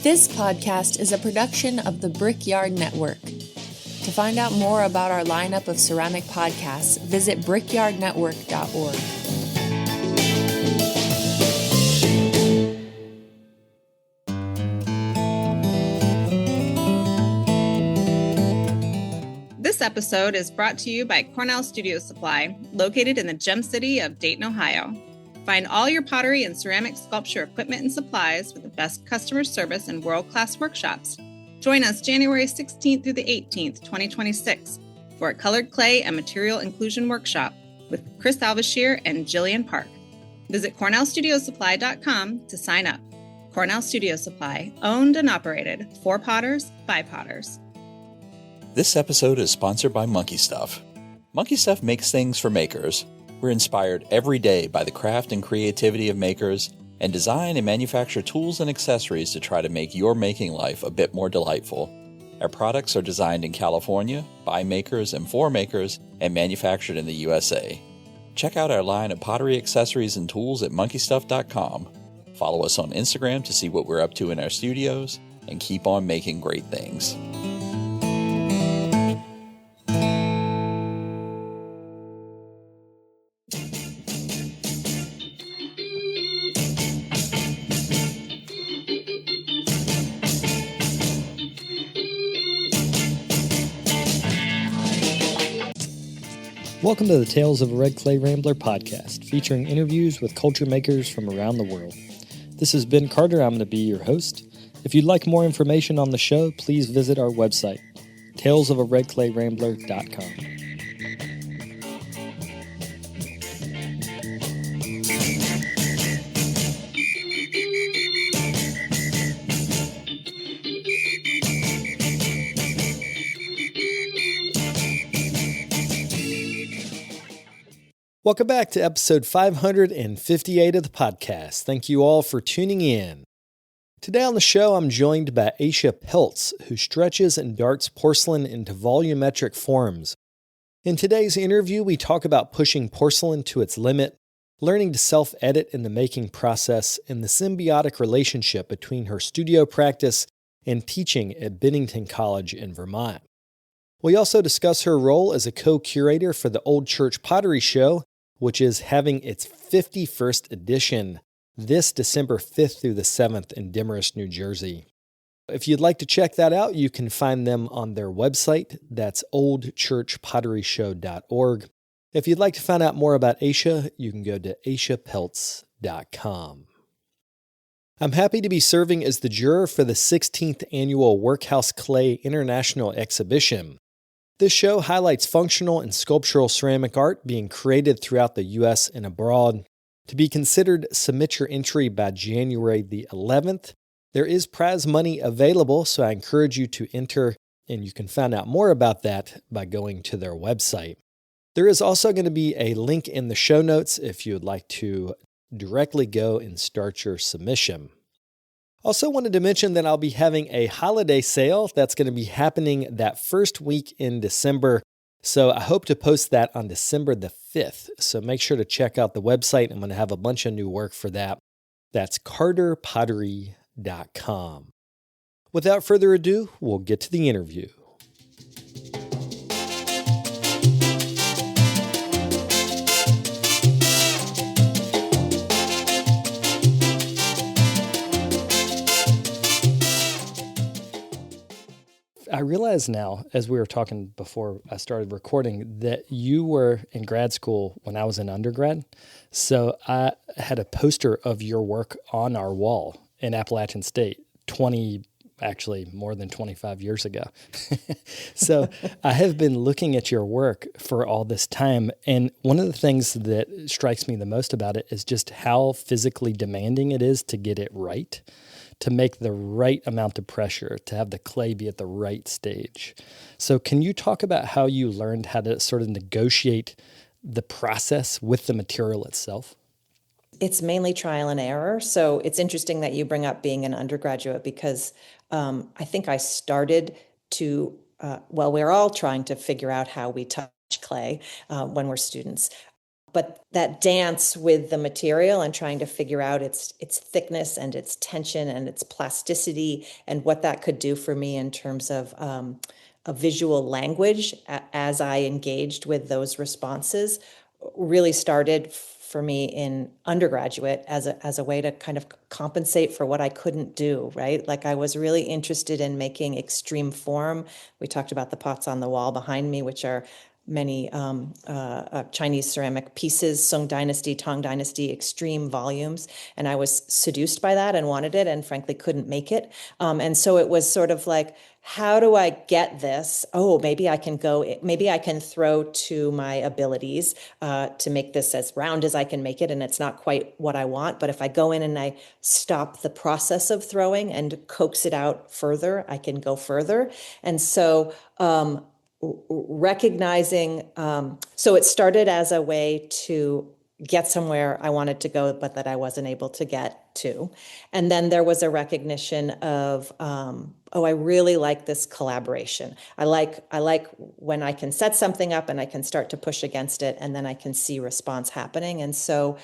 This podcast is a production of the Brickyard Network. To find out more about our lineup of ceramic podcasts, visit brickyardnetwork.org. This episode is brought to you by Cornell Studio Supply, located in the Gem City of Dayton, Ohio. Find all your pottery and ceramic sculpture equipment and supplies with the best customer service and world-class workshops. Join us January 16th through the 18th, 2026 for a colored clay and material inclusion workshop with Chris Alvashir and Jillian Park. Visit cornellstudiosupply.com to sign up. Cornell Studio Supply, owned and operated for potters by potters. This episode is sponsored by Monkey Stuff. Monkey Stuff makes things for makers. We're inspired every day by the craft and creativity of makers and design and manufacture tools and accessories to try to make your making life a bit more delightful. Our products are designed in California, by makers and for makers, and manufactured in the USA. Check out our line of pottery accessories and tools at monkeystuff.com. Follow us on Instagram to see what we're up to in our studios, and keep on making great things. Welcome to the Tales of a Red Clay Rambler podcast, featuring interviews with culture makers from around the world. This is Ben Carter. I'm going to be your host. If you'd like more information on the show, please visit our website, talesofaredclayrambler.com. Welcome back to episode 558 of the podcast. Thank you all for tuning in. Today on the show, I'm joined by Aysha Peltz, who stretches and darts porcelain into volumetric forms. In today's interview, we talk about pushing porcelain to its limit, learning to self-edit in the making process, and the symbiotic relationship between her studio practice and teaching at Bennington College in Vermont. We also discuss her role as a co-curator for the Old Church Pottery Show, which is having its 51st edition this December 5th through the 7th in Demorest, New Jersey. If you'd like to check that out, you can find them on their website. That's oldchurchpotteryshow.org. If you'd like to find out more about Aysha, you can go to ayshapeltz.com. I'm happy to be serving as the juror for the 16th annual Workhouse Clay International Exhibition. This show highlights functional and sculptural ceramic art being created throughout the U.S. and abroad. To be considered, submit your entry by January the 11th. There is prize money available, so I encourage you to enter, and you can find out more about that by going to their website. There is also going to be a link in the show notes if you would like to directly go and start your submission. Also wanted to mention that I'll be having a holiday sale that's going to be happening that first week in December. So I hope to post that on December the 5th. So make sure to check out the website. I'm going to have a bunch of new work for that. That's carterpottery.com. Without further ado, we'll get to the interview. I realize now, as we were talking before I started recording, that you were in grad school when I was in undergrad. So I had a poster of your work on our wall in Appalachian State, more than 25 years ago. So I have been looking at your work for all this time. And one of the things that strikes me the most about it is just how physically demanding it is to get it right, to make the right amount of pressure, to have the clay be at the right stage. So can you talk about how you learned how to sort of negotiate the process with the material itself? It's mainly trial and error. So it's interesting that you bring up being an undergraduate because I think I started to, we're all trying to figure out how we touch clay when we're students. But that dance with the material and trying to figure out its thickness and its tension and its plasticity and what that could do for me in terms of a visual language as I engaged with those responses really started for me in undergraduate as a way to kind of compensate for what I couldn't do, right? Like I was really interested in making extreme form. We talked about the pots on the wall behind me, which are many Chinese ceramic pieces, Song Dynasty, Tang Dynasty, extreme volumes. And I was seduced by that and wanted it and frankly couldn't make it. And so it was sort of like, how do I get this? Oh, maybe I can throw to my abilities to make this as round as I can make it. And it's not quite what I want. But if I go in and I stop the process of throwing and coax it out further, I can go further. And so recognizing, so it started as a way to get somewhere I wanted to go, but that I wasn't able to get to. And then there was a recognition of, I really like this collaboration. I like when I can set something up and I can start to push against it, and then I can see response happening. And so,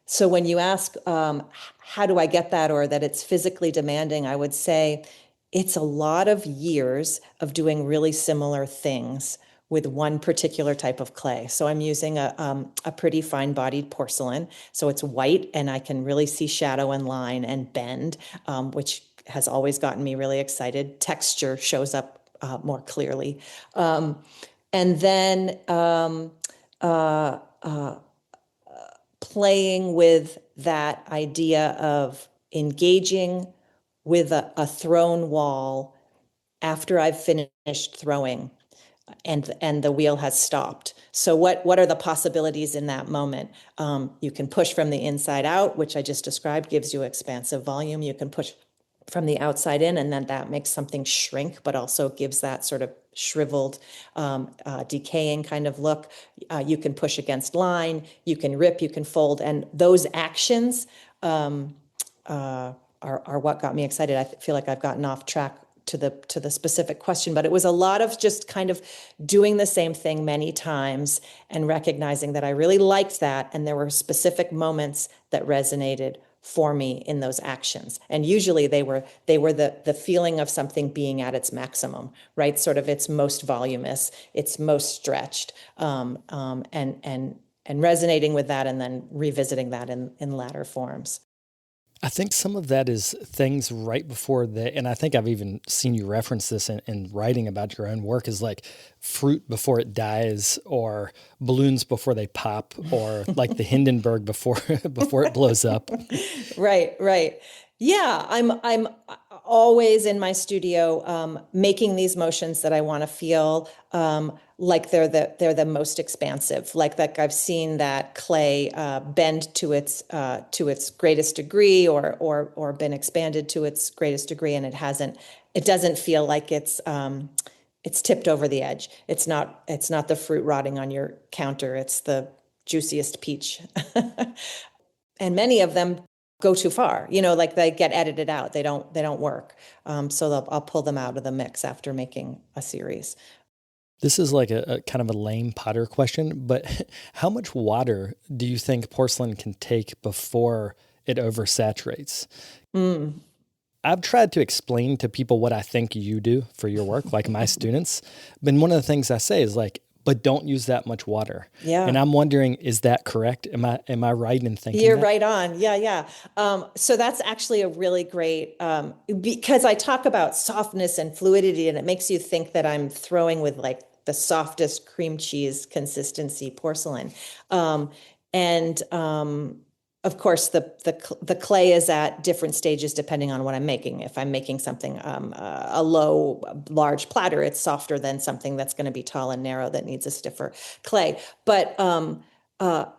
so when you ask, how do I get that, or that it's physically demanding, I would say it's a lot of years of doing really similar things with one particular type of clay. So I'm using a pretty fine-bodied porcelain. So it's white, and I can really see shadow and line and bend, which has always gotten me really excited. Texture shows up more clearly. And then playing with that idea of engaging with a thrown wall after I've finished throwing and the wheel has stopped. So what are the possibilities in that moment? You can push from the inside out, which I just described, gives you expansive volume. You can push from the outside in, and then that makes something shrink, but also gives that sort of shriveled, decaying kind of look. You can push against line, you can rip, you can fold, and those actions are what got me excited. I feel like I've gotten off track to the specific question, but it was a lot of just kind of doing the same thing many times and recognizing that I really liked that, and there were specific moments that resonated for me in those actions. And usually they were the feeling of something being at its maximum, right? Sort of its most voluminous, its most stretched, and resonating with that, and then revisiting that in latter forms. I think some of that is things right before and I think I've even seen you reference this in writing about your own work, is like fruit before it dies, or balloons before they pop, or like the Hindenburg before it blows up. Right. Yeah, I'm always in my studio making these motions that I want to feel like they're the most expansive. Like I've seen that clay bend to its greatest degree, or been expanded to its greatest degree, and it doesn't feel like it's tipped over the edge. It's not the fruit rotting on your counter. It's the juiciest peach. And many of them go too far, like they get edited out. They don't work. So I'll pull them out of the mix after making a series. This is like a kind of a lame Potter question, but how much water do you think porcelain can take before it oversaturates? I've tried to explain to people what I think you do for your work, like my students. But one of the things I say is like, but don't use that much water. Yeah. And I'm wondering, is that correct? Am I right in thinking You're that? right on. Yeah. So that's actually a really great, because I talk about softness and fluidity, and it makes you think that I'm throwing with like the softest cream cheese consistency porcelain. Of course, the clay is at different stages depending on what I'm making. If I'm making something, a low, large platter, it's softer than something that's going to be tall and narrow that needs a stiffer clay. But I'm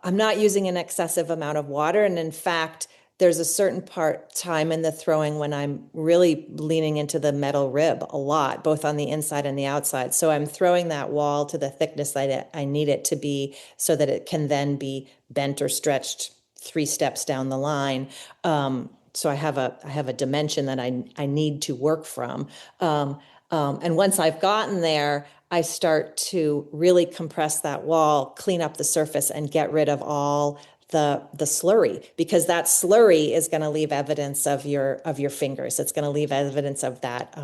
not using an excessive amount of water. And in fact, there's a certain time in the throwing when I'm really leaning into the metal rib a lot, both on the inside and the outside. So I'm throwing that wall to the thickness that I need it to be, so that it can then be bent or stretched 3 steps down the line. So I have a dimension that I need to work from. And once I've gotten there, I start to really compress that wall, clean up the surface, and get rid of all the slurry, because that slurry is going to leave evidence of your fingers. It's going to leave evidence of that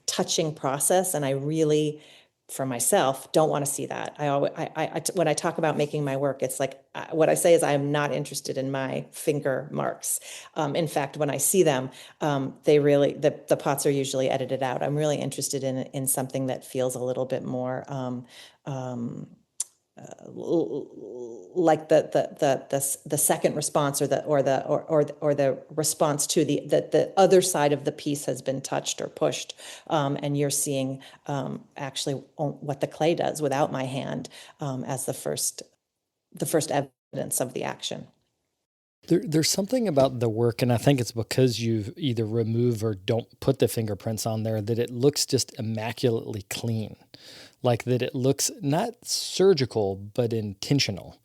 touching process, and I really, for myself, don't want to see that. I always, when I talk about making my work, it's like what I say is I am not interested in my finger marks. In fact, when I see them, they really the pots are usually edited out. I'm really interested in something that feels a little bit more like the second response, or the response to the other side of the piece has been touched or pushed, and you're seeing actually what the clay does without my hand as the first evidence of the action. There's something about the work, and I think it's because you either remove or don't put the fingerprints on there, that it looks just immaculately clean. Like that it looks not surgical, but intentional.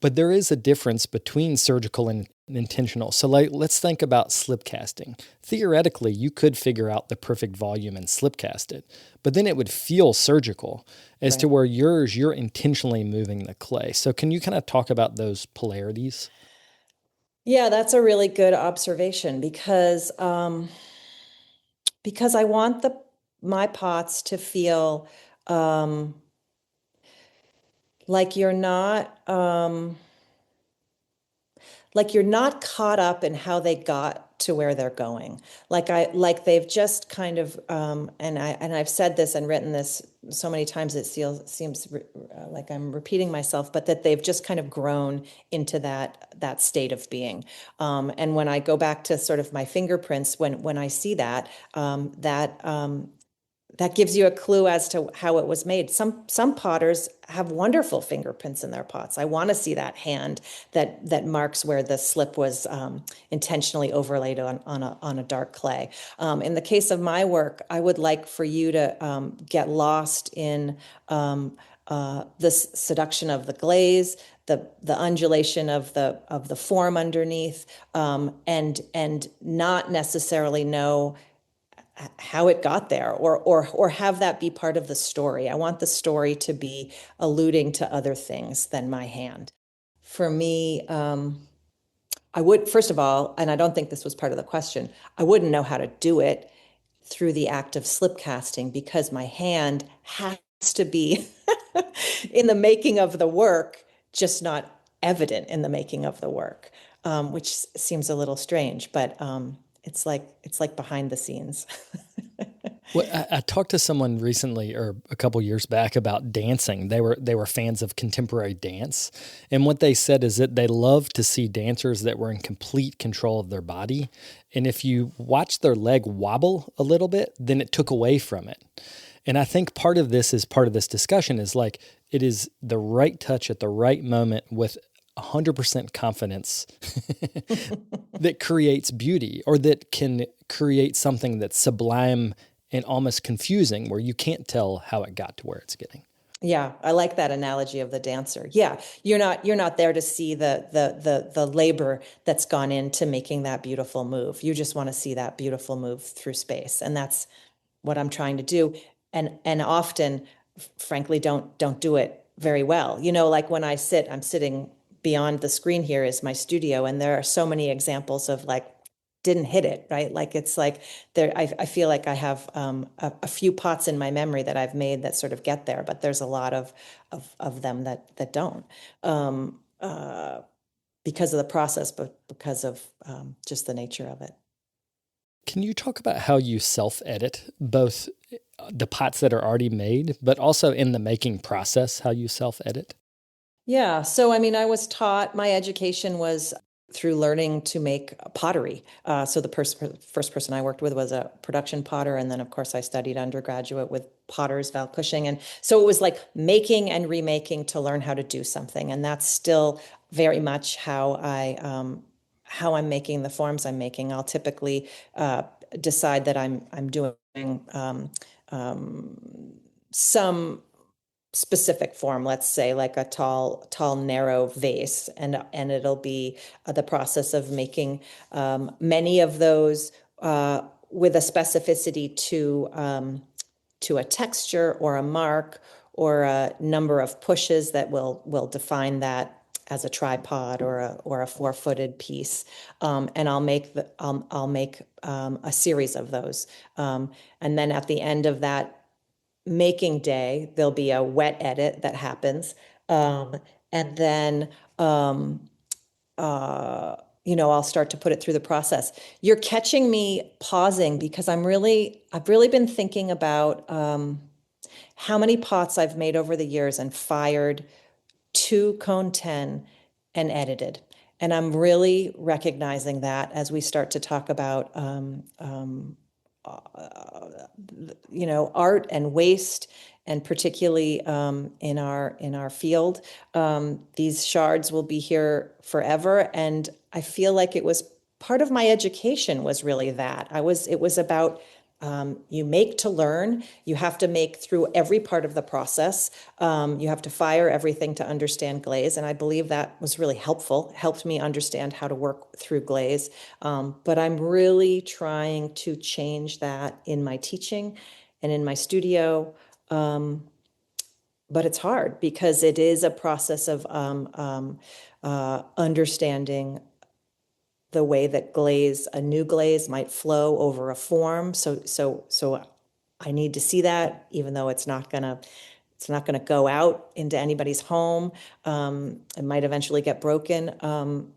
But there is a difference between surgical and intentional. So let's think about slip casting. Theoretically, you could figure out the perfect volume and slip cast it, but then it would feel surgical as to where you're intentionally moving the clay. So can you kind of talk about those polarities? Yeah, that's a really good observation, because I want my pots to feel like you're not caught up in how they got to where they're going. Like they've just kind of and I've said this and written this so many times it seems like I'm repeating myself, but that they've just kind of grown into that state of being. And when I go back to sort of my fingerprints, when I see that, that gives you a clue as to how it was made. Some potters have wonderful fingerprints in their pots. I want to see that hand that marks where the slip was intentionally overlaid on a dark clay. In the case of my work, I would like for you to get lost in this seduction of the glaze, the undulation of the form underneath, and not necessarily know how it got there, or have that be part of the story. I want the story to be alluding to other things than my hand. For me, I would, first of all, and I don't think this was part of the question, I wouldn't know how to do it through the act of slip casting, because my hand has to be in the making of the work, just not evident in the making of the work, which seems a little strange, but it's like behind the scenes. Well, I talked to someone recently, or a couple years back, about dancing. They were fans of contemporary dance, and what they said is that they love to see dancers that were in complete control of their body. And if you watch their leg wobble a little bit, then it took away from it. And I think part of this discussion is like, it is the right touch at the right moment with 100% confidence that creates beauty, or that can create something that's sublime and almost confusing, where you can't tell how it got to where it's getting. Yeah, I like that analogy of the dancer. Yeah, you're not there to see the labor that's gone into making that beautiful move. You just want to see that beautiful move through space, and that's what I'm trying to do. And often, frankly, don't do it very well. Like when I'm sitting beyond the screen here is my studio, and there are so many examples of like, didn't hit it, right? Like it's like there, I feel like I have a few pots in my memory that I've made that sort of get there, but there's a lot of them that don't, because of the process, but because of just the nature of it. Can you talk about how you self-edit both the pots that are already made, but also in the making process, how you self-edit? Yeah. So, I mean, I was taught, my education was through learning to make pottery. So the first person I worked with was a production potter. And then, of course, I studied undergraduate with potters, Val Cushing. And so it was like making and remaking to learn how to do something. And that's still very much how I'm making the forms I'm making. I'll typically decide that I'm doing some specific form, let's say like a tall, narrow vase, and it'll be the process of making many of those with a specificity to a texture or a mark or a number of pushes that will define that as a tripod or a 4-footed piece, and I'll make a series of those, and then at the end of that making day, there'll be a wet edit that happens, and then I'll start to put it through the process. You're catching me pausing because I've really been thinking about how many pots I've made over the years and fired to cone 10 and edited. And I'm really recognizing that as we start to talk about, art and waste, and particularly in our field, these shards will be here forever. And I feel like it was part of my education was really that. It was about you make to learn. You have to make through every part of the process. You have to fire everything to understand glaze. And I believe that was really helped me understand how to work through glaze. But I'm really trying to change that in my teaching and in my studio. But it's hard because it is a process of understanding the way that a new glaze might flow over a form. So I need to see that, even though it's not gonna go out into anybody's home. It might eventually get broken.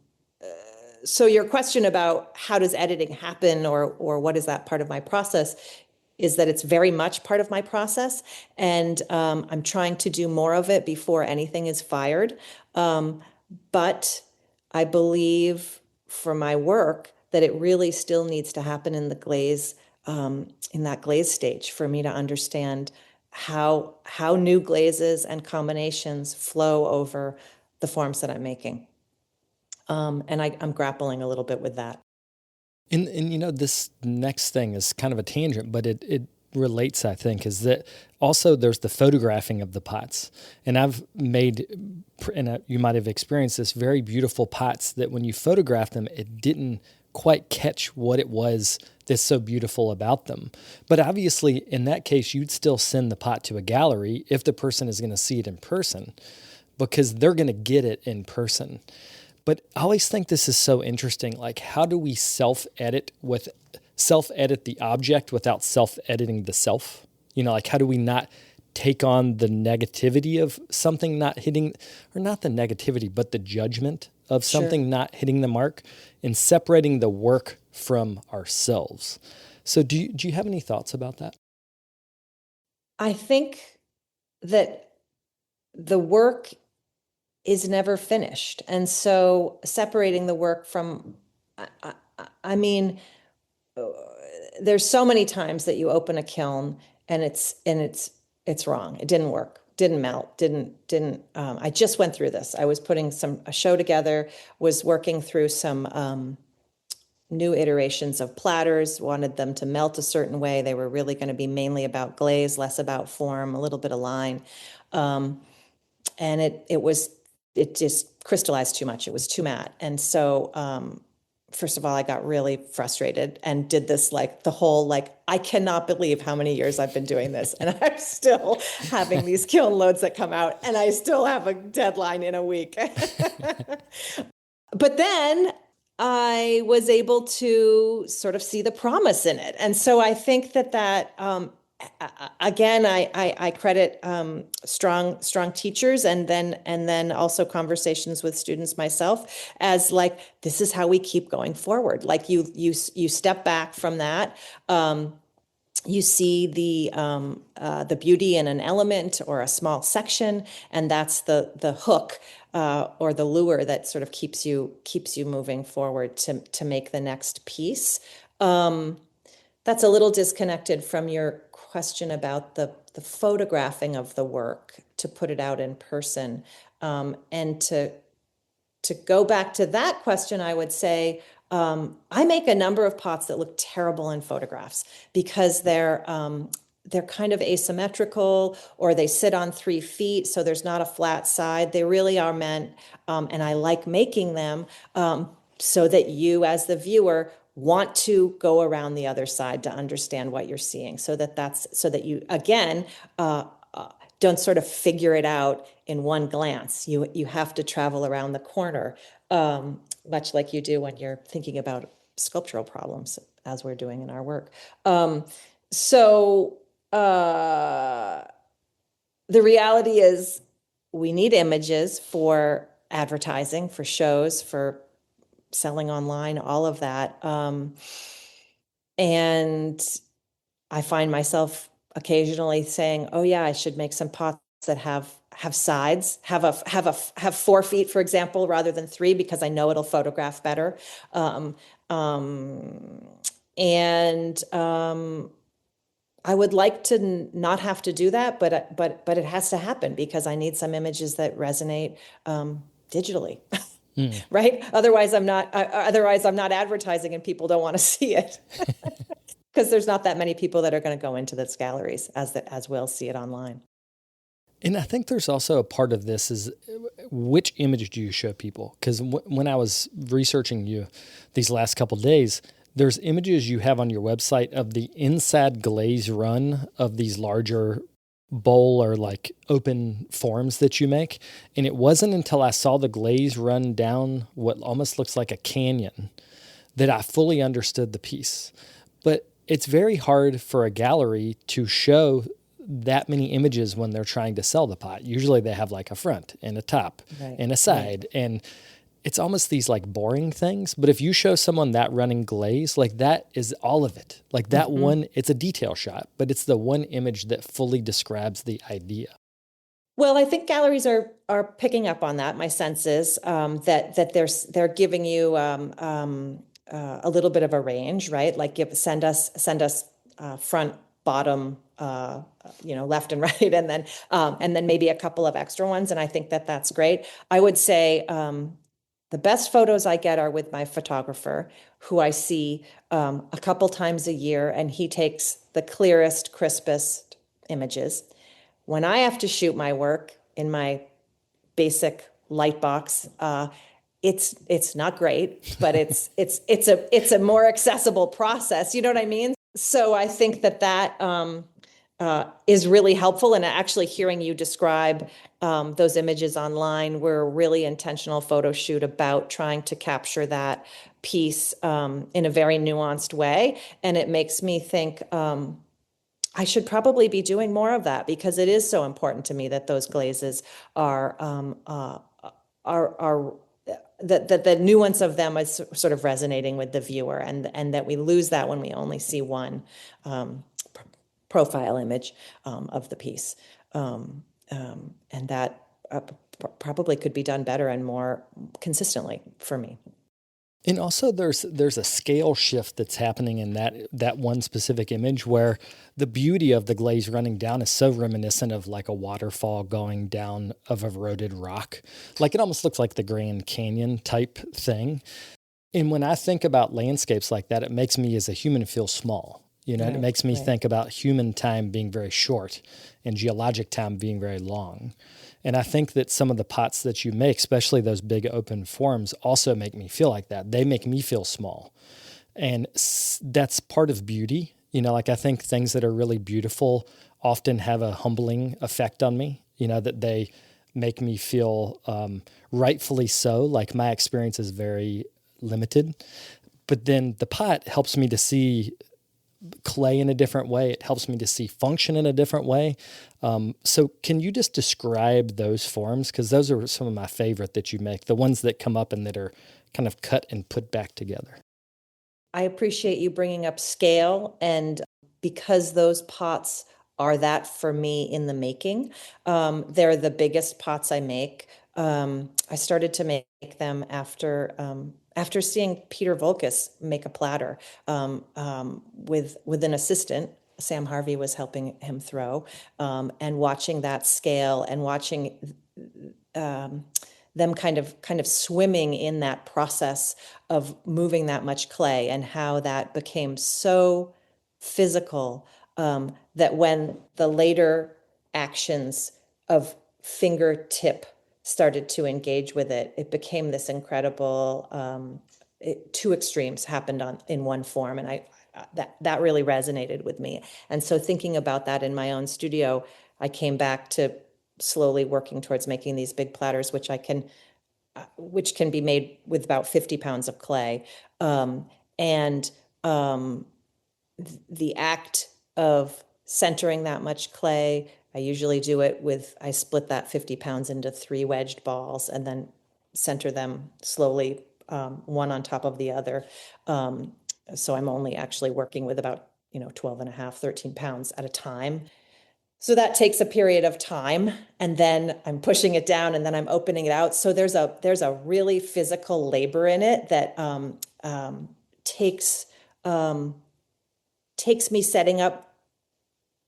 So your question about how does editing happen, or what is that part of my process, is that it's very much part of my process, and I'm trying to do more of it before anything is fired. But I believe for my work that it really still needs to happen in the glaze, in that glaze stage, for me to understand how new glazes and combinations flow over the forms that I'm making. And I'm grappling a little bit with that. And this next thing is kind of a tangent, but it relates, I think, is that also there's the photographing of the pots. And I've made, and you might have experienced this, very beautiful pots that when you photograph them, it didn't quite catch what it was that's so beautiful about them. But obviously, in that case, you'd still send the pot to a gallery if the person is going to see it in person, because they're going to get it in person. But I always think this is so interesting. Like, how do we self-edit the object without self-editing the self? Like, how do we not take on the negativity of something not hitting, or not the negativity, but the judgment of something not hitting the mark, and separating the work from ourselves? So do you have any thoughts about that? I think that the work is never finished. And so separating the work from, I mean, there's so many times that you open a kiln and it's wrong. It didn't work, didn't melt, I just went through this. I was putting a show together, was working through some new iterations of platters, wanted them to melt a certain way. They were really going to be mainly about glaze, less about form, a little bit of line. And it just crystallized too much. It was too matte. And so, first of all, I got really frustrated and did this, the whole, I cannot believe how many years I've been doing this. And I'm still having these kiln loads that come out, and I still have a deadline in a week. But then I was able to sort of see the promise in it. And so I think that again, I credit strong teachers, and then also conversations with students myself, as this is how we keep going forward. You step back from that. You see the beauty in an element or a small section, and that's the hook or the lure that sort of keeps you moving forward to make the next piece. That's a little disconnected from your question about the photographing of the work to put it out in person. And to go back to that question, I would say I make a number of pots that look terrible in photographs because they're kind of asymmetrical, or they sit on 3 feet, so there's not a flat side. They really are meant, and I like making them so that you as the viewer want to go around the other side to understand what you're seeing, so that you, again, don't sort of figure it out in one glance. You have to travel around the corner, much like you do when you're thinking about sculptural problems, as we're doing in our work. So the reality is we need images for advertising, for shows, for selling online, all of that. And I find myself occasionally saying, "Oh yeah, I should make some pots that have sides, have 4 feet, for example, rather than 3, because I know it'll photograph better." And I would like to not have to do that, but it has to happen because I need some images that resonate digitally. Right? Otherwise, I'm not advertising, and people don't want to see it. Because there's not that many people that are going to go into those galleries as will see it online. And I think there's also a part of this is which image do you show people? Because when I was researching you these last couple of days, there's images you have on your website of the inside glaze run of these larger bowl or like open forms that you make. And it wasn't until I saw the glaze run down what almost looks like a canyon that I fully understood the piece. But it's very hard for a gallery to show that many images when they're trying to sell the pot. Usually they have like a front and a top and a side. Right. And it's almost these like boring things. But if you show someone that running glaze, like that is all of it. Like that one, it's a detail shot, but it's the one image that fully describes the idea. Well, I think galleries are picking up on that. My sense is that they're giving you a little bit of a range, right? Like send us front, bottom, left and right, and then maybe a couple of extra ones. And I think that that's great. I would say the best photos I get are with my photographer, who I see a couple times a year, and he takes the clearest, crispest images. When I have to shoot my work in my basic light box, it's not great, but it's a more accessible process. You know what I mean? So I think that is really helpful. And actually hearing you describe those images online, we're a really intentional photo shoot about trying to capture that piece in a very nuanced way. And it makes me think I should probably be doing more of that, because it is so important to me that those glazes are that the nuance of them is sort of resonating with the viewer, and that we lose that when we only see one profile image of the piece, and that probably could be done better and more consistently for me. And also there's a scale shift that's happening in that one specific image, where the beauty of the glaze running down is so reminiscent of like a waterfall going down of eroded rock. Like it almost looks like the Grand Canyon type thing. And when I think about landscapes like that, it makes me as a human feel small. Right, it makes me think about human time being very short and geologic time being very long. And I think that some of the pots that you make, especially those big open forms, also make me feel like that. They make me feel small. And that's part of beauty. Like I think things that are really beautiful often have a humbling effect on me, that they make me feel rightfully so. Like my experience is very limited. But then the pot helps me to see clay in a different way. It helps me to see function in a different way. So can you just describe those forms? Because those are some of my favorite that you make, the ones that come up and that are kind of cut and put back together. I appreciate you bringing up scale, and because those pots are that for me in the making. They're the biggest pots I make. I started to make them after seeing Peter Volkus make a platter with an assistant. Sam Harvey was helping him throw, and watching that scale and watching them kind of swimming in that process of moving that much clay, and how that became so physical that when the later actions of fingertip started to engage with it, it became this incredible two extremes happened in one form. And that really resonated with me. And so thinking about that in my own studio, I came back to slowly working towards making these big platters, which can be made with about 50 pounds of clay. And the act of centering that much clay, I usually do it I split that 50 pounds into 3 wedged balls and then center them slowly, one on top of the other. So I'm only actually working with about, 12 and a half, 13 pounds at a time. So that takes a period of time, and then I'm pushing it down, and then I'm opening it out. So there's a really physical labor in it that takes me setting up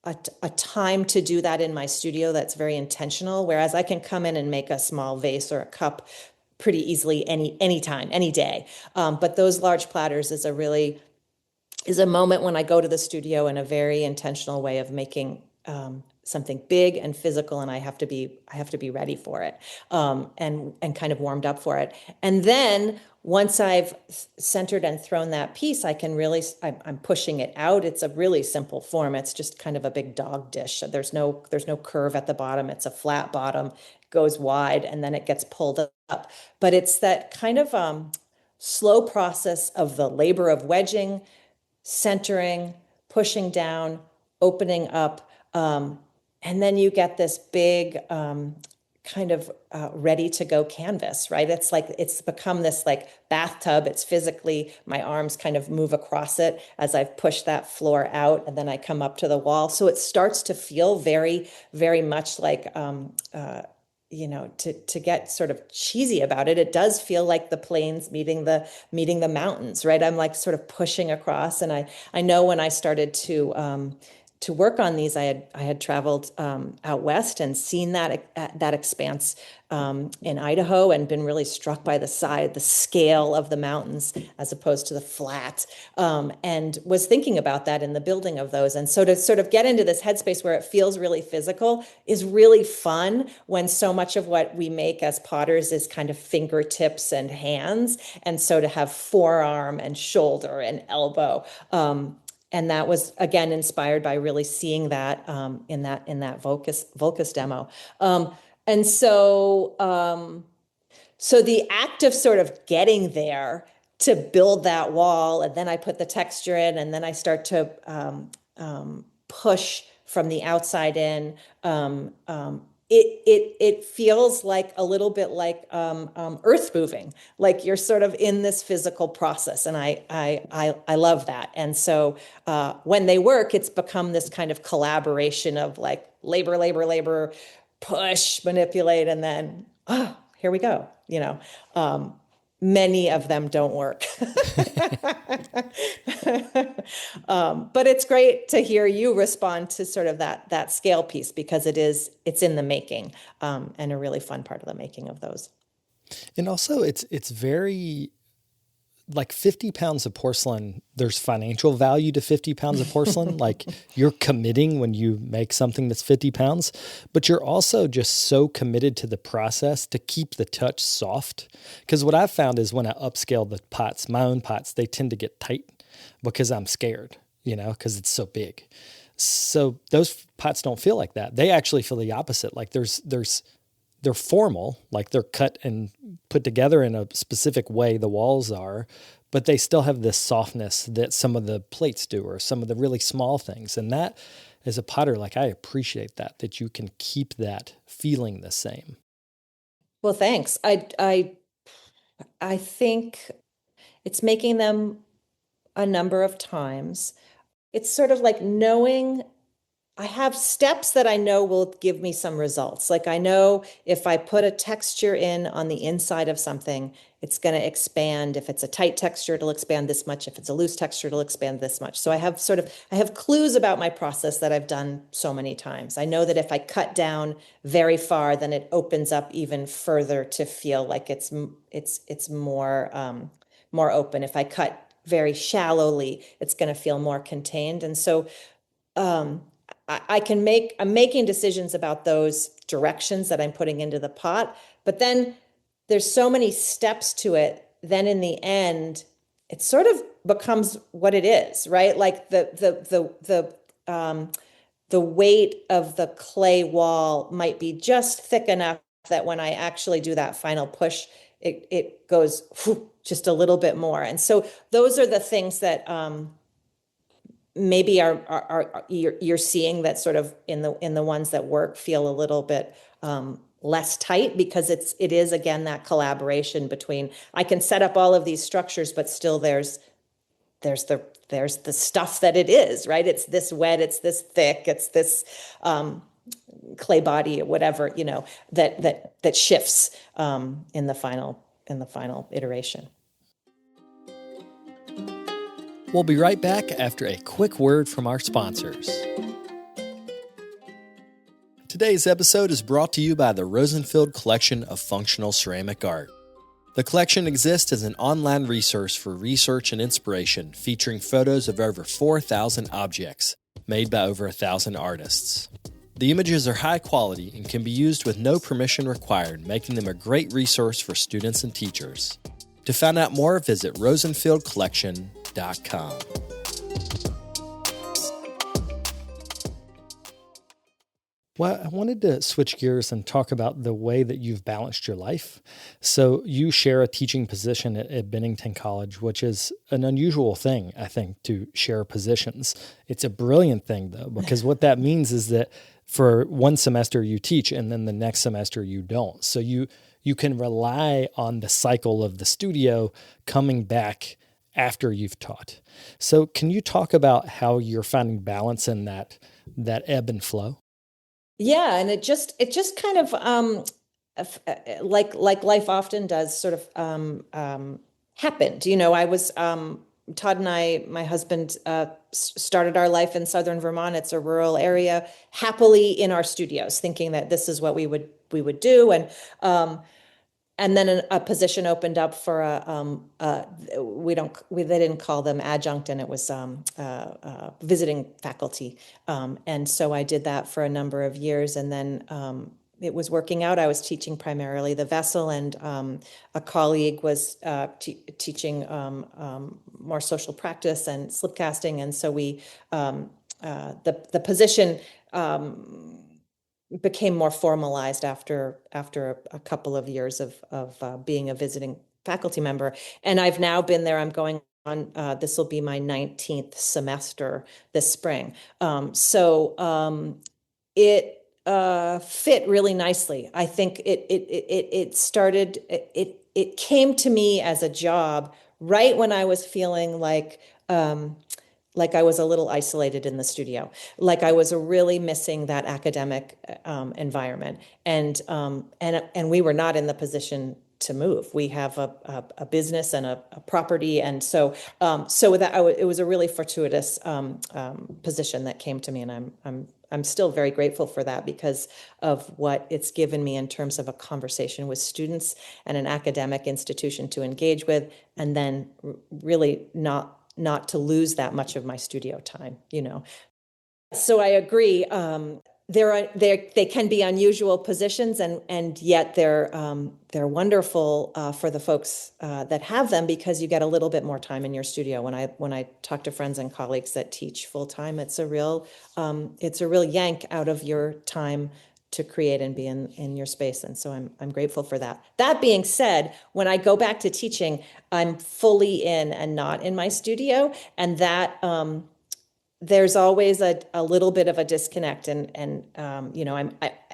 a time to do that in my studio that's very intentional. Whereas I can come in and make a small vase or a cup pretty easily any time, any day. But those large platters is a moment when I go to the studio in a very intentional way of making something big and physical, and I have to be ready for it, and kind of warmed up for it. And then once I've centered and thrown that piece, I'm pushing it out. It's a really simple form. It's just kind of a big dog dish. There's no curve at the bottom. It's a flat bottom, goes wide, and then it gets pulled up. But it's that kind of slow process of the labor of wedging, centering, pushing down, opening up, and then you get this big kind of ready to go canvas, right? It's like it's become this like bathtub. It's physically, my arms kind of move across it as I've pushed that floor out, and then I come up to the wall. So it starts to feel very, very much like to get sort of cheesy about it, it does feel like the plains meeting the mountains, right? I'm like sort of pushing across, and I know when I started to work on these, I had traveled out west and seen that expanse in Idaho, and been really struck by the scale of the mountains as opposed to the flat, and was thinking about that in the building of those. And so to sort of get into this headspace where it feels really physical is really fun, when so much of what we make as potters is kind of fingertips and hands. And so to have forearm and shoulder and elbow, and that was, again, inspired by really seeing that in that Volcus demo. And so the act of sort of getting there to build that wall, and then I put the texture in, and then I start to push from the outside in. It feels like a little bit like earth moving, like you're sort of in this physical process, and I love that. And so when they work, it's become this kind of collaboration of like labor, push, manipulate, and then here we go. Many of them don't work. But it's great to hear you respond to sort of that scale piece, because it's in the making, and a really fun part of the making of those. And also it's very, like 50 pounds of porcelain, there's financial value to 50 pounds of porcelain. Like you're committing when you make something that's 50 pounds, but you're also just so committed to the process to keep the touch soft. Because what I've found is when I upscale the pots, my own pots, they tend to get tight because I'm scared, because it's so big. So those pots don't feel like that. They actually feel the opposite. Like they're formal, like they're cut and put together in a specific way, the walls are, but they still have this softness that some of the plates do, or some of the really small things. And that, as a potter, like I appreciate that you can keep that feeling the same. Well, thanks. I think it's making them a number of times. It's sort of like knowing I have steps that I know will give me some results. Like I know if I put a texture in on the inside of something, it's going to expand. If it's a tight texture, it'll expand this much. If it's a loose texture, it'll expand this much. So I have clues about my process that I've done so many times. I know that if I cut down very far, then it opens up even further to feel like it's more open. If I cut very shallowly, it's going to feel more contained. And so I'm making decisions about those directions that I'm putting into the pot, but then there's so many steps to it then in the end, it sort of becomes what it is, right? Like the weight of the clay wall might be just thick enough that when I actually do that final push, it goes just a little bit more. And so those are the things that maybe you're seeing that sort of in the ones that work feel a little bit less tight, because it is again that collaboration between, I can set up all of these structures, but still there's the stuff that it is, right? It's this wet, it's this thick, it's this clay body or whatever, that shifts in the final iteration. We'll be right back after a quick word from our sponsors. Today's episode is brought to you by the Rosenfield Collection of Functional Ceramic Art. The collection exists as an online resource for research and inspiration, featuring photos of over 4,000 objects made by over 1,000 artists. The images are high quality and can be used with no permission required, making them a great resource for students and teachers. To find out more, visit rosenfieldcollection.com. Well, I wanted to switch gears and talk about the way that you've balanced your life. So you share a teaching position at Bennington College, which is an unusual thing, I think, to share positions. It's a brilliant thing, though, because what that means is that for one semester you teach and then the next semester you don't. So you can rely on the cycle of the studio coming back after you've taught. So can you talk about how you're finding balance in that ebb and flow? Yeah, and it just kind of like life often does, sort of happened. I was Todd and my husband started our life in southern Vermont. It's a rural area, happily in our studios, thinking that this is what we would do, and then a position opened up for they didn't call them adjunct, and it was visiting faculty. And so I did that for a number of years, and then it was working out. I was teaching primarily the vessel, and a colleague was teaching more social practice and slip casting, and so we the position became more formalized after a couple of years of being a visiting faculty member. And I've now been there. I'm going on, this will be my 19th semester this spring. So it fit really nicely. I think it came to me as a job right when I was feeling like I was a little isolated in the studio, like I was really missing that academic environment, and we were not in the position to move. We have a business and a property, and so it was a really fortuitous position that came to me, and I'm still very grateful for that, because of what it's given me in terms of a conversation with students and an academic institution to engage with, and then really not to lose that much of my studio time, So I agree. They can be unusual positions, and yet they're wonderful for the folks that have them, because you get a little bit more time in your studio. When I talk to friends and colleagues that teach full time, it's a real yank out of your time to create and be in your space. And so I'm grateful for that. That being said, when I go back to teaching, I'm fully in and not in my studio. And that there's always a little bit of a disconnect. And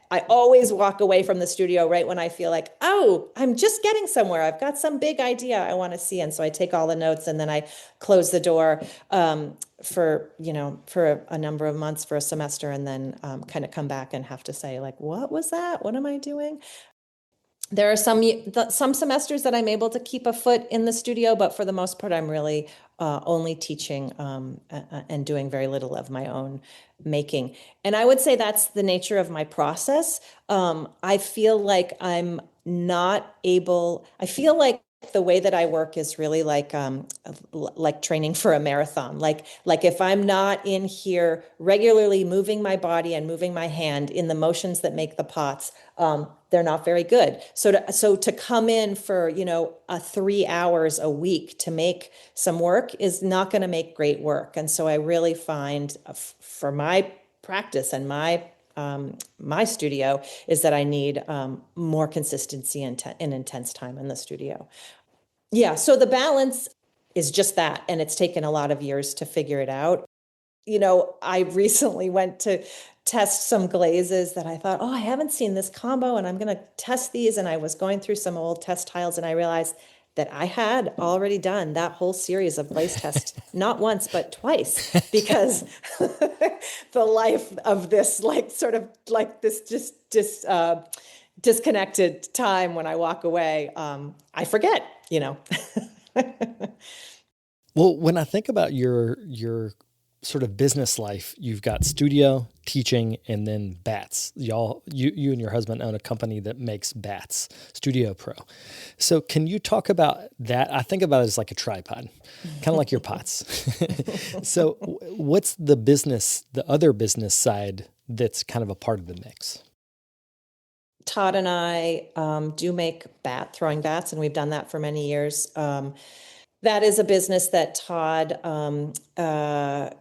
I always walk away from the studio right when I feel like, oh, I'm just getting somewhere. I've got some big idea I want to see. And so I take all the notes, and then I close the door for a number of months, for a semester, and then kind of come back and have to say, like, what was that? What am I doing? There are some semesters that I'm able to keep a foot in the studio, but for the most part, I'm really only teaching and doing very little of my own making. And I would say that's the nature of my process. I feel like I'm not able, I feel like the way that I work is really like training for a marathon. Like if I'm not in here regularly moving my body and moving my hand in the motions that make the pots, they're not very good. So to come in for, 3 hours a week to make some work is not going to make great work. And so I really find for my practice and my studio is that I need more consistency and intense time in the studio. Yeah, so the balance is just that, and it's taken a lot of years to figure it out. I recently went to test some glazes that I thought, oh, I haven't seen this combo, and I'm going to test these. And I was going through some old test tiles, and I realized that I had already done that whole series of glaze tests, not once, but twice, because the life of this, disconnected time when I walk away, I forget, Well, when I think about your sort of business life, you've got studio, teaching, and then bats. You and your husband own a company that makes bats, Studio Pro. So can you talk about that? I think about it as like a tripod, kind of like your pots. So what's the other business side that's kind of a part of the mix? Todd and I do make throwing bats, and we've done that for many years. That is a business that Todd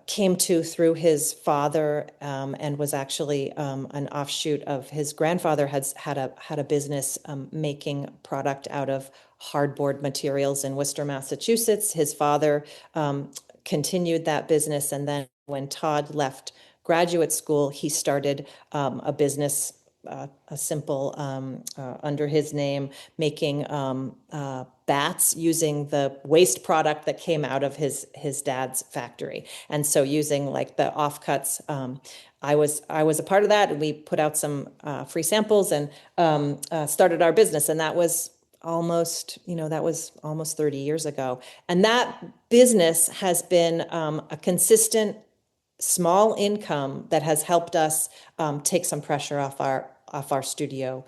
came to through his father, and was actually an offshoot of his grandfather had a business making product out of hardboard materials in Worcester, Massachusetts. His father continued that business, and then when Todd left graduate school, he started a business, a simple under his name, making bats using the waste product that came out of his dad's factory. And so using like the offcuts, I was a part of that, and we put out some free samples and started our business. And that was almost 30 years ago. And that business has been a consistent small income that has helped us take some pressure off our studio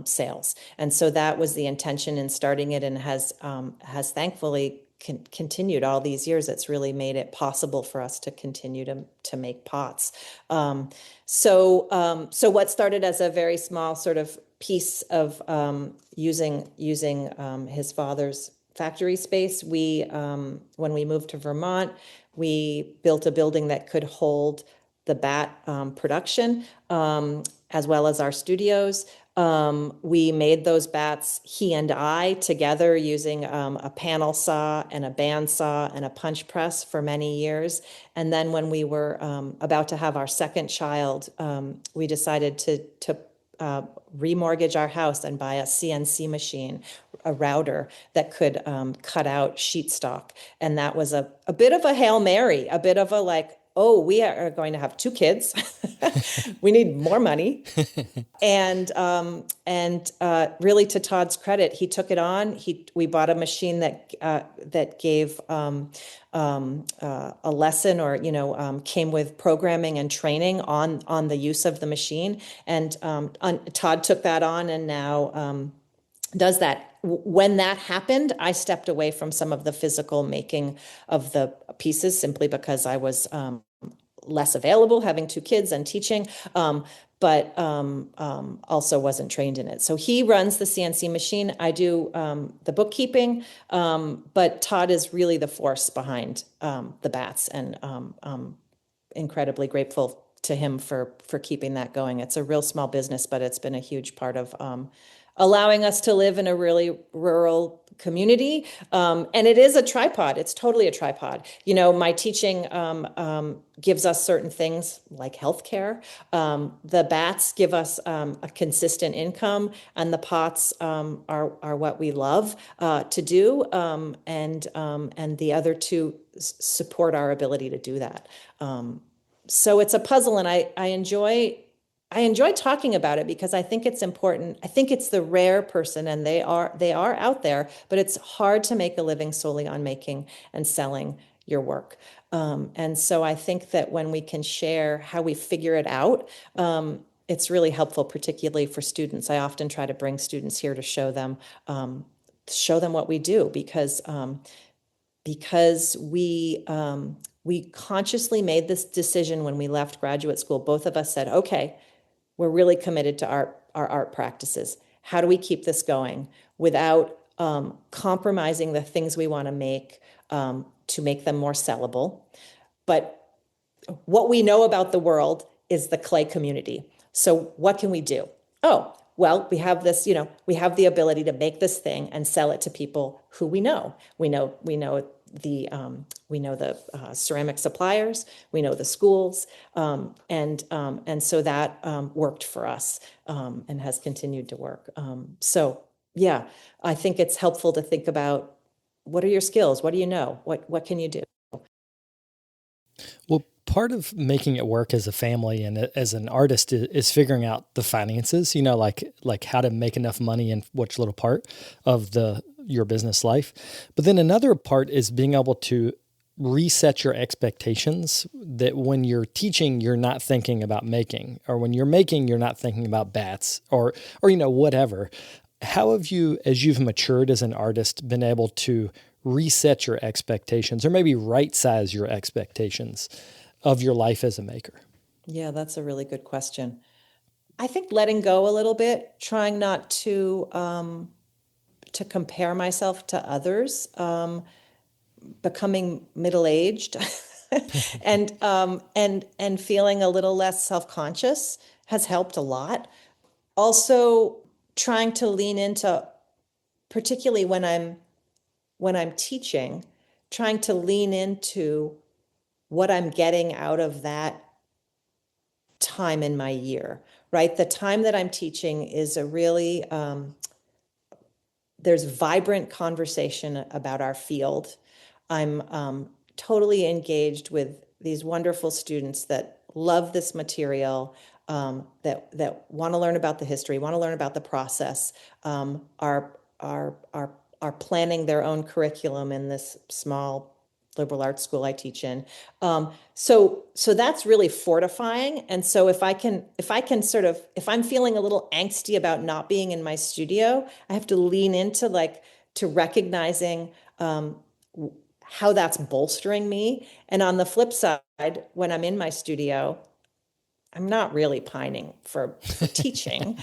sales. And so that was the intention in starting it, and has thankfully continued all these years. It's really made it possible for us to continue to make pots. So what started as a very small sort of piece of using his father's factory space, when we moved to Vermont, we built a building that could hold the bat production, as well as our studios. We made those bats, he and I, together using a panel saw and a band saw and a punch press for many years. And then when we were about to have our second child, we decided to remortgage our house and buy a CNC machine, a router that could cut out sheet stock. And that was a bit of a Hail Mary, a bit of a like, oh, we are going to have 2 kids. We need more money. And really, to Todd's credit, he took it on. We bought a machine that gave a lesson, or came with programming and training on the use of the machine. And Todd took that on, and now does that. When that happened, I stepped away from some of the physical making of the pieces, simply because I was less available, having 2 kids and teaching, but also wasn't trained in it. So he runs the CNC machine. I do the bookkeeping, but Todd is really the force behind the bats, and incredibly grateful to him for keeping that going. It's a real small business, but it's been a huge part of allowing us to live in a really rural community. And it is a tripod. It's totally a tripod. My teaching gives us certain things like healthcare. The bats give us a consistent income, and the pots are what we love to do. And the other 2 support our ability to do that. So it's a puzzle, and I enjoy talking about it because I think it's important. I think it's the rare person, and they are out there, but it's hard to make a living solely on making and selling your work. And so I think that when we can share how we figure it out, it's really helpful, particularly for students. I often try to bring students here to show them what we do, because we consciously made this decision when we left graduate school. Both of us said, okay, we're really committed to art. art practices. How do we keep this going without compromising the things we want to make them more sellable? But what we know about the world is the clay community. So what can we do? Oh, well, we have this, we have the ability to make this thing and sell it to people who we know. We know the ceramic suppliers, we know the schools, and so that worked for us and has continued to work. So yeah, I think it's helpful to think about, what are your skills? What do you know? What can you do? Well, part of making it work as a family and as an artist is figuring out the finances, like how to make enough money in which little part of your business life. But then another part is being able to reset your expectations, that when you're teaching, you're not thinking about making, or when you're making, you're not thinking about bats or whatever. How have you, as you've matured as an artist, been able to reset your expectations, or maybe right-size your expectations of your life as a maker? Yeah, that's a really good question. I think letting go a little bit, trying not to compare myself to others, becoming middle-aged, and feeling a little less self-conscious has helped a lot. Also, trying to lean into, particularly when I'm teaching, trying to lean into what I'm getting out of that time in my year, right? The time that I'm teaching is a really, there's vibrant conversation about our field. I'm totally engaged with these wonderful students that love this material, that want to learn about the history, want to learn about the process, are planning their own curriculum in this small liberal arts school I teach in. So that's really fortifying. And so if I'm feeling a little angsty about not being in my studio, I have to lean into to recognizing how that's bolstering me. And on the flip side, when I'm in my studio, I'm not really pining for teaching,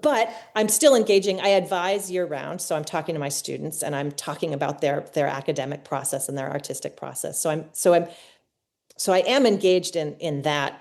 but I'm still engaging. I advise year round. So I'm talking to my students and I'm talking about their academic process and their artistic process. So I am engaged in that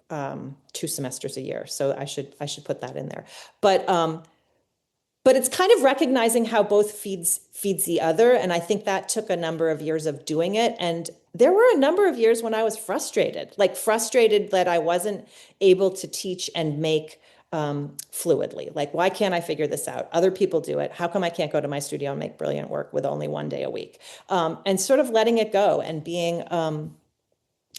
2 semesters a year. So I should put that in there. But it's kind of recognizing how both feeds the other. And I think that took a number of years of doing it. And there were a number of years when I was frustrated that I wasn't able to teach and make fluidly. Like, why can't I figure this out? Other people do it. How come I can't go to my studio and make brilliant work with only 1 day a week? And sort of letting it go and being, and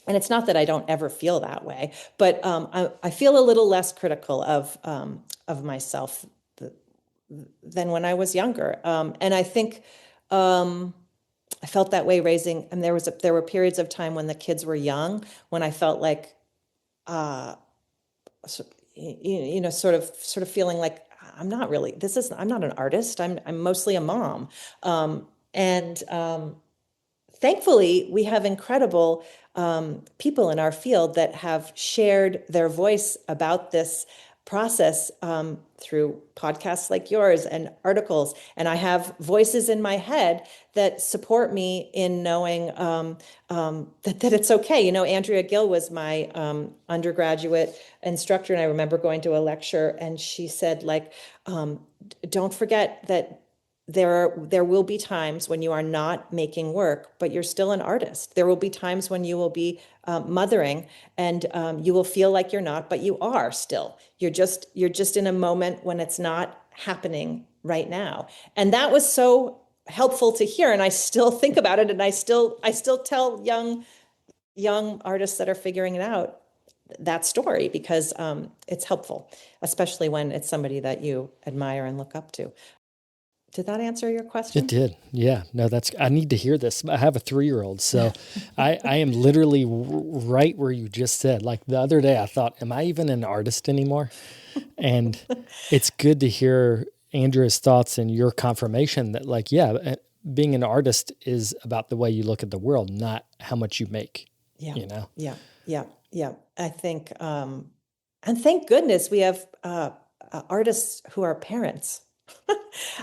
it's not that I don't ever feel that way, but I feel a little less critical of myself than when I was younger. And I think I felt that way raising, and there were periods of time when the kids were young, when I felt like, sort of feeling like I'm not an artist. I'm mostly a mom. And thankfully, we have incredible people in our field that have shared their voice about this process through podcasts like yours and articles. And I have voices in my head that support me in knowing that it's okay. Andrea Gill was my undergraduate instructor, and I remember going to a lecture, and she said, don't forget that there will be times when you are not making work, but you're still an artist. There will be times when you will be mothering, and you will feel like you're not, but you are still. You're just in a moment when it's not happening right now. And that was so helpful to hear. And I still think about it, and I still tell young artists that are figuring it out that story, because it's helpful, especially when it's somebody that you admire and look up to. Did that answer your question? It did. Yeah. No, I need to hear this. I have a 3-year-old, so I am literally right where you just said. Like the other day, I thought, am I even an artist anymore? And it's good to hear Andrea's thoughts and your confirmation that being an artist is about the way you look at the world, not how much you make. Yeah. Yeah. I think And thank goodness we have artists who are parents.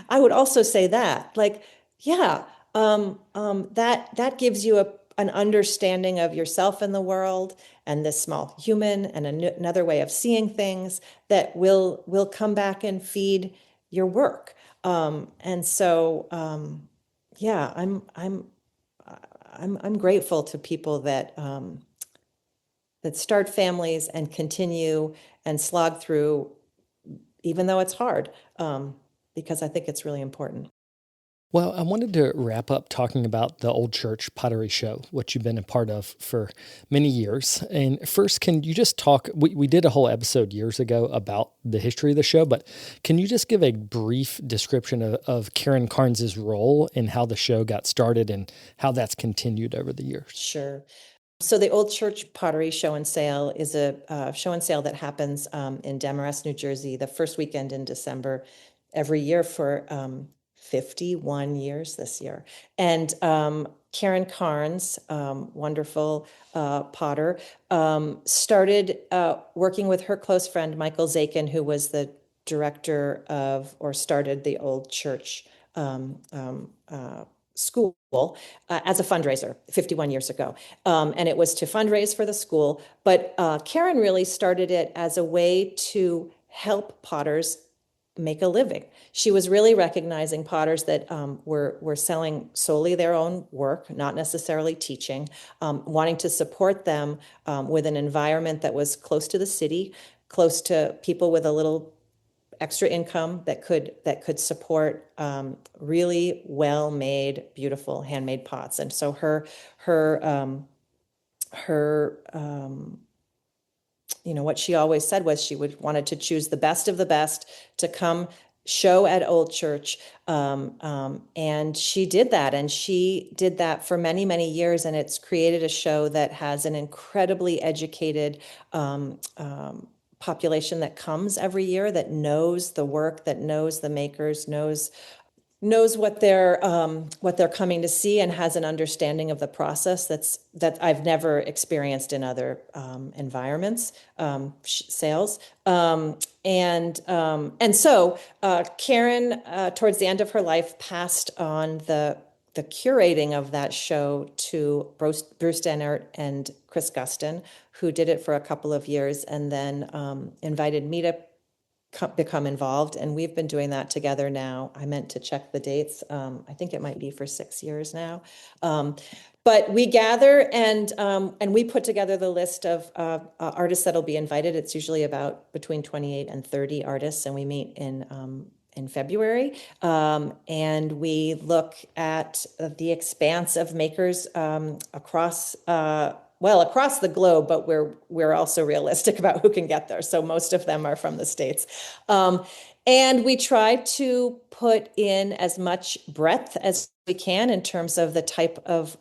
I would also say that, like, yeah, that gives you an understanding of yourself in the world and this small human and another way of seeing things that will come back and feed your work. And so, yeah, I'm grateful to people that that start families and continue and slog through, even though it's hard, because I think it's really important. Well, I wanted to wrap up talking about the Old Church Pottery Show, which you've been a part of for many years. And first, can you just talk? We did a whole episode years ago about the history of the show, but can you just give a brief description of Karen Carnes's role in how the show got started and how that's continued over the years? Sure. So the Old Church Pottery Show and Sale is a show and sale that happens in Demarest, New Jersey, the first weekend in December every year for 51 years this year. And Karen Carnes, wonderful potter, started working with her close friend, Michael Zakin, who was the director of, or started the Old Church school as a fundraiser 51 years ago. And it was to fundraise for the school. But Karen really started it as a way to help potters make a living. She was really recognizing potters that were selling solely their own work, not necessarily teaching, wanting to support them with an environment that was close to the city, close to people with a little extra income that could support really well-made, beautiful handmade pots. And so her what she always said was she wanted to choose the best of the best to come show at Old Church. And she did that. And she did that for many, many years. And it's created a show that has an incredibly educated population that comes every year, that knows the work, that knows the makers, knows what they're coming to see, and has an understanding of the process that I've never experienced in other environments, sales. And so Karen, towards the end of her life, passed on the curating of that show to Bruce Dennert and Chris Guston, who did it for a couple of years, and then invited me to become involved. And we've been doing that together now. I meant to check the dates. I think it might be for 6 years now. But we gather and we put together the list of artists that'll be invited. It's usually about between 28 and 30 artists, and we meet in February, and we look at the expanse of makers across the globe, but we're also realistic about who can get there. So most of them are from the States. And we try to put in as much breadth as we can in terms of the type of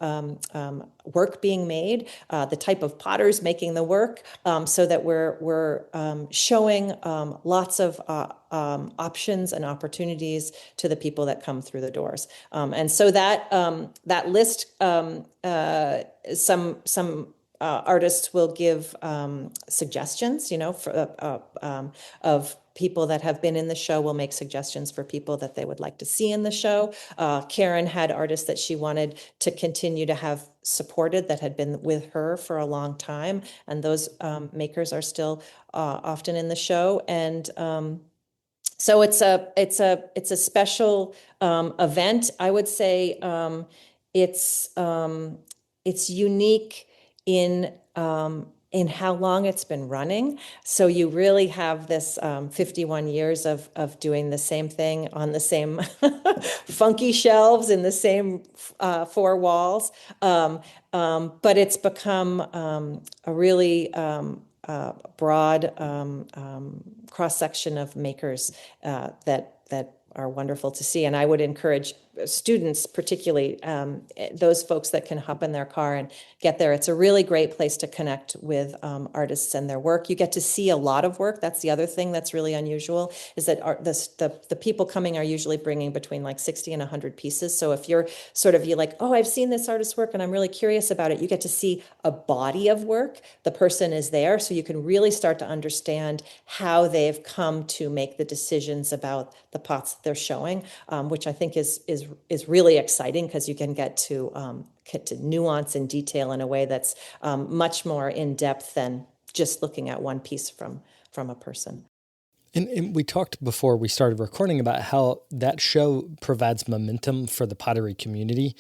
work being made, the type of potters making the work, so that we're showing lots of options and opportunities to the people that come through the doors. And so that list, some artists will give suggestions, of people that have been in the show, will make suggestions for people that they would like to see in the show. Karen had artists that she wanted to continue to have supported that had been with her for a long time, and those makers are still often in the show. And so it's a special event. I would say it's unique in how long it's been running. So you really have this 51 years of doing the same thing on the same funky shelves in the same four walls. But it's become a really broad cross-section of makers that are wonderful to see. And I would encourage students, particularly those folks that can hop in their car and get there. It's a really great place to connect with artists and their work. You get to see a lot of work. That's the other thing that's really unusual, is that the people coming are usually bringing between like 60 and 100 pieces. So if you're like, oh, I've seen this artist's work and I'm really curious about it, you get to see a body of work. The person is there, so you can really start to understand how they've come to make the decisions about the pots that they're showing, which I think is really exciting, because you can get to nuance and detail in a way that's much more in depth than just looking at one piece from a person. And we talked before we started recording about how that show provides momentum for the pottery community,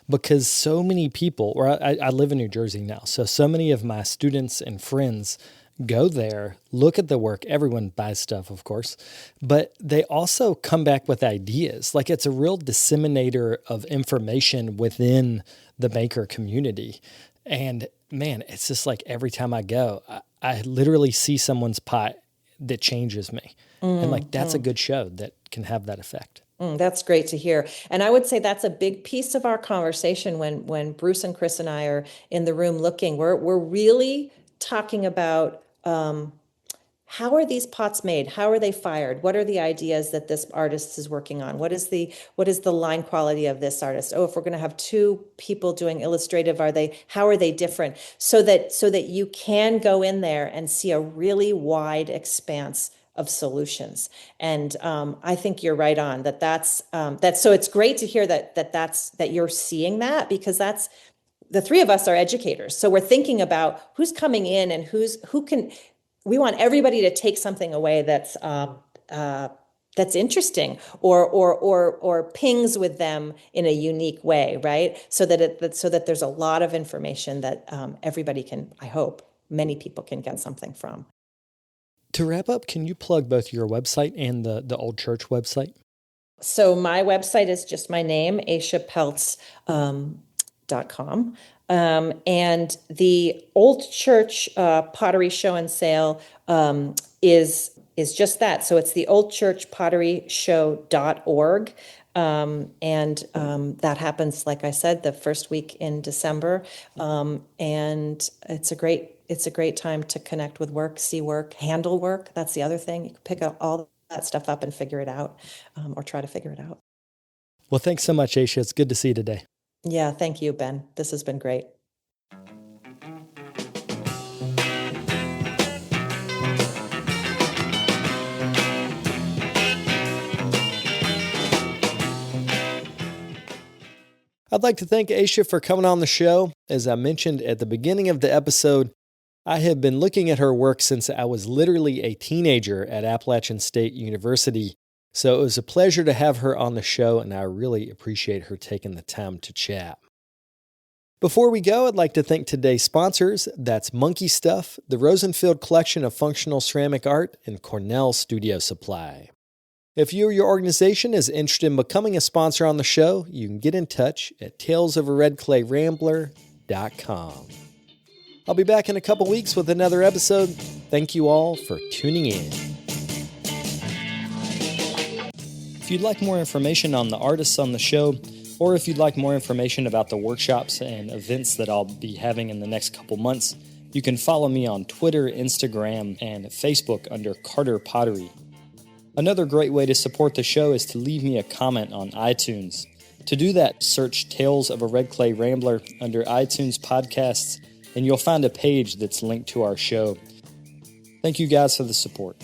because so many people, or I live in New Jersey now, so many of my students and friends go there, look at the work. Everyone buys stuff, of course, but they also come back with ideas. Like, it's a real disseminator of information within the maker community. And man, it's just like every time I go, I literally see someone's pot that changes me. And like, that's a good show that can have that effect. That's great to hear. And I would say that's a big piece of our conversation when Bruce and Chris and I are in the room looking. We're really talking about how are these pots made? How are they fired? What are the ideas that this artist is working on? What is the line quality of this artist? Oh, if we're going to have two people doing illustrative, how are they different? So that you can go in there and see a really wide expanse of solutions. And I think you're right on that's so it's great to hear that you're seeing that, because that's, the three of us are educators. So we're thinking about who's coming in and we want everybody to take something away that's interesting or pings with them in a unique way, right? So that there's a lot of information that everybody can, I hope, many people can get something from. To wrap up, can you plug both your website and the Old Church website? So my website is just my name, Aysha Peltz, .com. And the Old Church Pottery Show and Sale is just that. So it's the oldchurchpotteryshow.org. And that happens, like I said, the first week in December. And it's a great time to connect with work, see work, handle work. That's the other thing. You can pick up all that stuff up and figure it out, or try to figure it out. Well, thanks so much, Aysha. It's good to see you today. Yeah, thank you, Ben. This has been great. I'd like to thank Aysha for coming on the show. As I mentioned at the beginning of the episode, I have been looking at her work since I was literally a teenager at Appalachian State University. So it was a pleasure to have her on the show, and I really appreciate her taking the time to chat. Before we go, I'd like to thank today's sponsors. That's Monkey Stuff, the Rosenfield Collection of Functional Ceramic Art, and Cornell Studio Supply. If you or your organization is interested in becoming a sponsor on the show, you can get in touch at talesofredclayrambler.com. I'll be back in a couple weeks with another episode. Thank you all for tuning in. If you'd like more information on the artists on the show, or if you'd like more information about the workshops and events that I'll be having in the next couple months, you can follow me on Twitter, Instagram, and Facebook under Carter Pottery. Another great way to support the show is to leave me a comment on iTunes. To do that, search Tales of a Red Clay Rambler under iTunes Podcasts, and you'll find a page that's linked to our show. Thank you guys for the support.